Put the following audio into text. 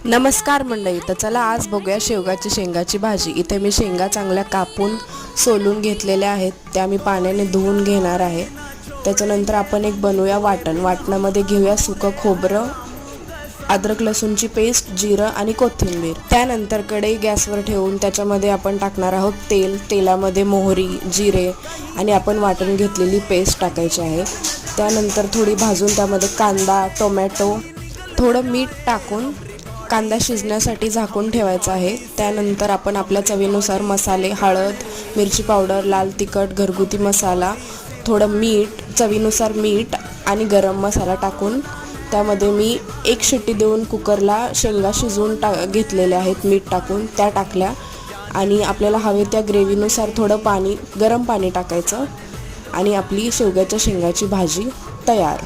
नमस्कार मंडळी, तर चला आज बघूया शेवगाची शेंगाची भाजी। इथे मी शेंगा चांगल्या कापून सोलून घेतलेल्या आहेत, त्या मी पाण्याने धुवून घेणार आहे। त्याच्यानंतर आपण एक बनवूया वाटण। वाटणामध्ये घेऊया सुकं खोबरं, अद्रक लसूणची पेस्ट, जिरं आणि कोथिंबीर। त्यानंतर कढई गॅसवर ठेवून त्याच्यामध्ये आपण टाकणार आहोत तेल। तेलामध्ये मोहरी, जिरे आणि आपण वाटण घेतलेली पेस्ट टाकायची आहे। त्यानंतर थोडी भाजून त्यामध्ये कांदा, टोमॅटो, थोडं मीठ टाकून कांदा शिजण्यासाठी झाकून ठेवायचा आहे। त्यानंतर आपण आपल्या चवीनुसार मसाले, हळद, मिरची पावडर, लाल तिखट, घरगुती मसाला, थोडं मीठ, चवीनुसार मीठ आणि गरम मसाला टाकून त्यामध्ये मी एक शिट्टी देऊन कुकरला शेंगा शिजवून घेतलेल्या आहेत। मीठ टाकून त्या टाकल्या आणि आपल्याला हवे त्या ग्रेव्हीनुसार थोडं पाणी, गरम पाणी टाकायचं आणि आपली शेवग्याच्या शेंगाची भाजी तयार।